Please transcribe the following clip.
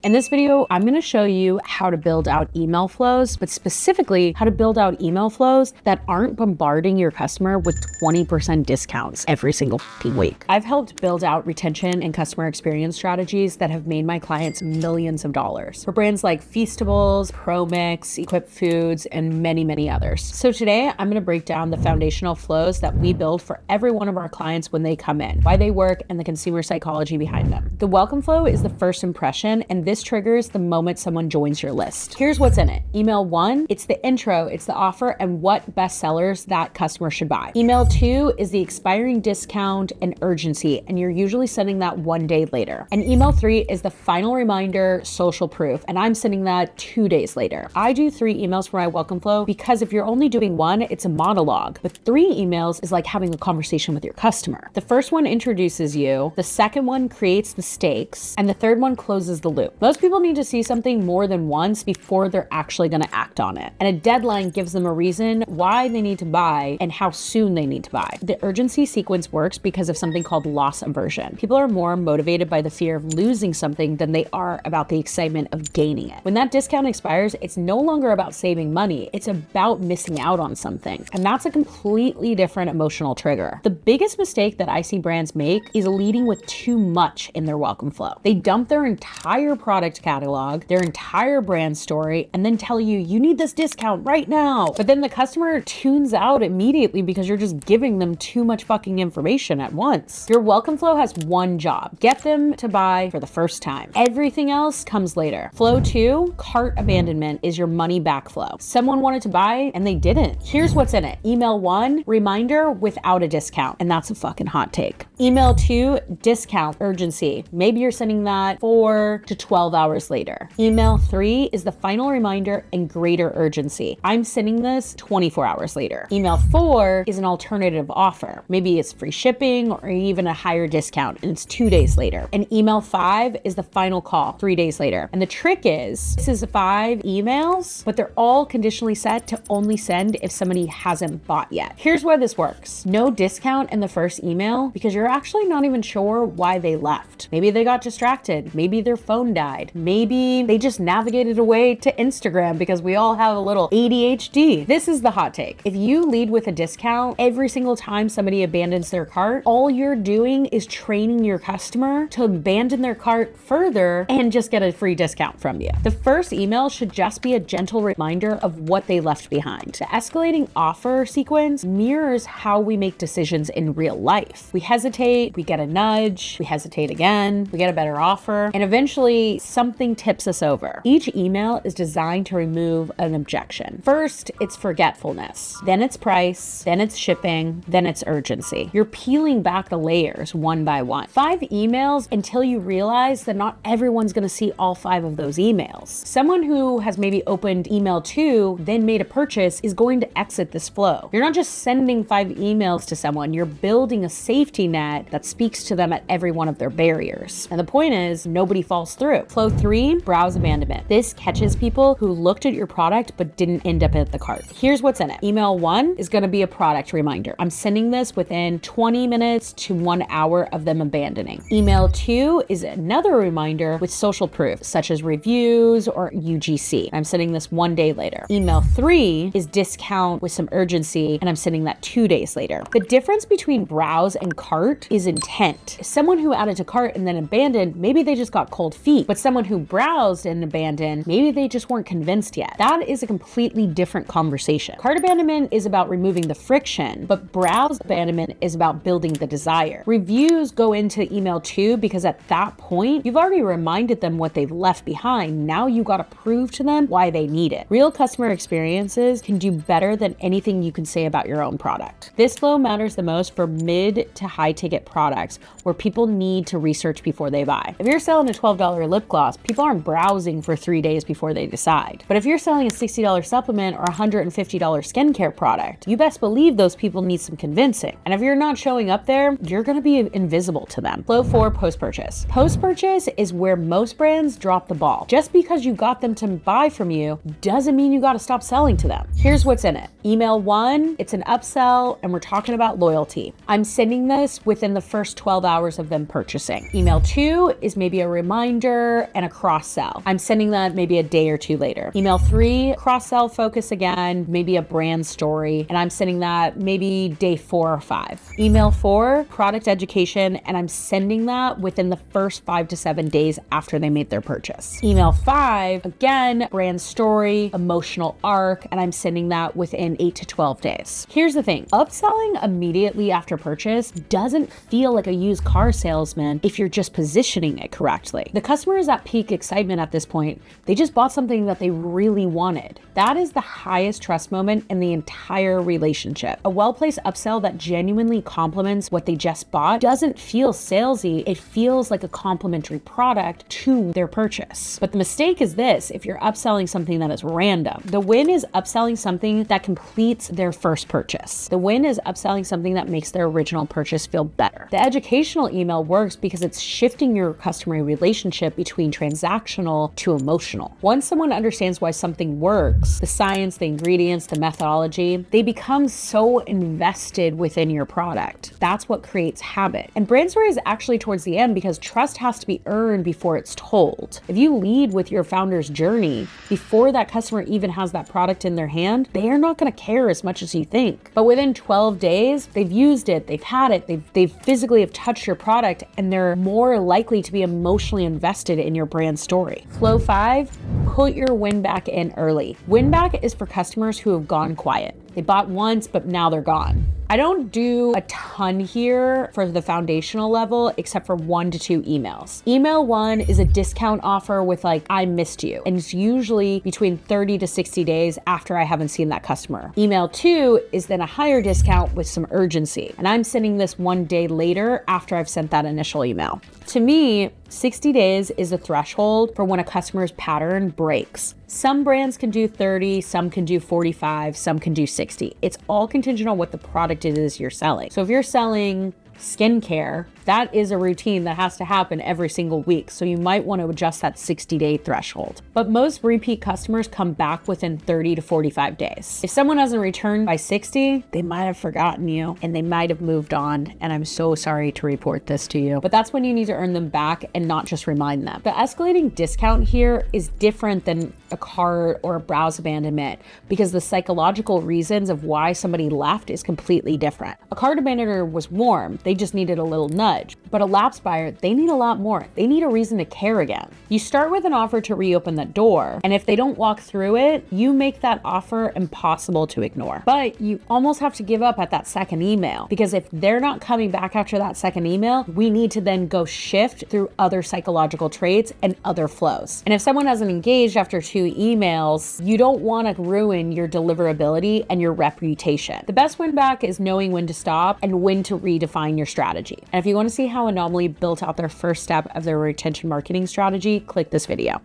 In this video, I'm going to show you how to build out email flows, but specifically how to build out email flows that aren't bombarding your customer with 20% discounts every single week. I've helped build out retention and customer experience strategies that have made my clients millions of dollars for brands like Feastables, ProMix, Equip Foods, and many, many others. So today I'm going to break down the foundational flows that we build for every one of our clients when they come in, why they work, and the consumer psychology behind them. The welcome flow is the first impression, and this triggers the moment someone joins your list. Here's what's in it. Email 1, it's the intro, it's the offer, and what best sellers that customer should buy. Email 2 is the expiring discount and urgency, and you're usually sending that 1 day later. And email 3 is the final reminder, social proof, and I'm sending that 2 days later. I do 3 emails for my welcome flow because if you're only doing 1, it's a monologue, but 3 emails is like having a conversation with your customer. The first one introduces you, the second one creates the stakes, and the third one closes the loop. Most people need to see something more than once before they're actually going to act on it. And a deadline gives them a reason why they need to buy and how soon they need to buy. The urgency sequence works because of something called loss aversion. People are more motivated by the fear of losing something than they are about the excitement of gaining it. When that discount expires, it's no longer about saving money. It's about missing out on something. And that's a completely different emotional trigger. The biggest mistake that I see brands make is leading with too much in their welcome flow. They dump their entire product catalog, their entire brand story, and then tell you, you need this discount right now. But then the customer tunes out immediately because you're just giving them too much fucking information at once. Your welcome flow has one job: get them to buy for the first time. Everything else comes later. Flow 2, cart abandonment, is your money back flow. Someone wanted to buy and they didn't. Here's what's in it. Email 1, reminder without a discount, and that's a fucking hot take. Email 2, discount, urgency. Maybe you're sending that 4 to 12 hours later. Email 3 is the final reminder and greater urgency. I'm sending this 24 hours later. Email 4 is an alternative offer. Maybe it's free shipping or even a higher discount, and it's 2 days later. And email 5 is the final call, 3 days later. And the trick is, this is 5 emails, but they're all conditionally set to only send if somebody hasn't bought yet. Here's where this works. No discount in the first email because you're actually not even sure why they left. Maybe they got distracted. Maybe their phone died. Maybe they just navigated away to Instagram because we all have a little ADHD. This is the hot take. If you lead with a discount every single time somebody abandons their cart, all you're doing is training your customer to abandon their cart further and just get a free discount from you. The first email should just be a gentle reminder of what they left behind. The escalating offer sequence mirrors how we make decisions in real life. We hesitate, we get a nudge, we hesitate again, we get a better offer, and eventually something tips us over. Each email is designed to remove an objection. First, it's forgetfulness. Then it's price. Then it's shipping. Then it's urgency. You're peeling back the layers one by one. 5 emails until you realize that not everyone's going to see all 5 of those emails. Someone who has maybe opened email 2, then made a purchase, is going to exit this flow. You're not just sending 5 emails to someone. You're building a safety net that speaks to them at every one of their barriers. And the point is, nobody falls through. Flow 3, browse abandonment. This catches people who looked at your product but didn't end up at the cart. Here's what's in it. Email 1 is going to be a product reminder. I'm sending this within 20 minutes to 1 hour of them abandoning. Email 2 is another reminder with social proof, such as reviews or UGC. I'm sending this 1 day later. Email 3 is discount with some urgency, and I'm sending that 2 days later. The difference between browse and cart is intent. Someone who added to cart and then abandoned, maybe they just got cold feet, but someone who browsed and abandoned, maybe they just weren't convinced yet. That is a completely different conversation. Cart abandonment is about removing the friction, but browse abandonment is about building the desire. Reviews go into email 2 because at that point, you've already reminded them what they've left behind. Now you got to prove to them why they need it. Real customer experiences can do better than anything you can say about your own product. This flow matters the most for mid to high ticket products where people need to research before they buy. If you're selling a $12 lip gloss, people aren't browsing for 3 days before they decide. But if you're selling a $60 supplement or a $150 skincare product, you best believe those people need some convincing. And if you're not showing up there, you're going to be invisible to them. Flow 4, post-purchase. Post-purchase is where most brands drop the ball. Just because you got them to buy from you doesn't mean you got to stop selling to them. Here's what's in it. Email 1, it's an upsell, and we're talking about loyalty. I'm sending this within the first 12 hours of them purchasing. Email 2 is maybe a reminder offer and a cross-sell. I'm sending that maybe a day or two later. Email 3, cross-sell focus again, maybe a brand story, and I'm sending that maybe day 4 or 5. Email 4, product education, and I'm sending that within the first 5 to 7 days after they made their purchase. Email 5, again, brand story, emotional arc, and I'm sending that within 8 to 12 days. Here's the thing, upselling immediately after purchase doesn't feel like a used car salesman if you're just positioning it correctly. The customer is at peak excitement at this point. They just bought something that they really wanted. That is the highest trust moment in the entire relationship. A well-placed upsell that genuinely complements what they just bought doesn't feel salesy. It feels like a complementary product to their purchase. But the mistake is this: if you're upselling something that is random. The win is upselling something that completes their first purchase. The win is upselling something that makes their original purchase feel better. The educational email works because it's shifting your customer relationship between transactional to emotional. Once someone understands why something works, the science, the ingredients, the methodology, they become so invested within your product. That's what creates habit. And brand story is actually towards the end because trust has to be earned before it's told. If you lead with your founder's journey before that customer even has that product in their hand, they are not going to care as much as you think. But within 12 days, they've used it, they've had it, they've physically have touched your product, and they're more likely to be emotionally invested in your brand story. Flow 5, put your win back in early. Win back is for customers who have gone quiet. They bought once, but now they're gone. I don't do a ton here for the foundational level except for 1 to 2 emails. Email 1 is a discount offer with like, I missed you. And it's usually between 30 to 60 days after I haven't seen that customer. Email 2 is then a higher discount with some urgency. And I'm sending this 1 day later after I've sent that initial email. To me, 60 days is a threshold for when a customer's pattern breaks. Some brands can do 30, some can do 45, some can do 60. It's all contingent on what the product is you're selling. So if you're selling skincare, that is a routine that has to happen every single week. So you might want to adjust that 60-day threshold. But most repeat customers come back within 30 to 45 days. If someone hasn't returned by 60, they might have forgotten you and they might have moved on. And I'm so sorry to report this to you, but that's when you need to earn them back and not just remind them. The escalating discount here is different than a cart or a browse abandonment because the psychological reasons of why somebody left is completely different. A cart abandoner was warm. They just needed a little nudge. But a lapsed buyer, they need a lot more. They need a reason to care again. You start with an offer to reopen that door, and if they don't walk through it, you make that offer impossible to ignore. But you almost have to give up at that second email because if they're not coming back after that second email, we need to then go shift through other psychological traits and other flows. And if someone hasn't engaged after 2 emails, you don't want to ruin your deliverability and your reputation. The best win back is knowing when to stop and when to redefine your strategy. And if you want to see how Anomaly built out their first step of their retention marketing strategy, click this video.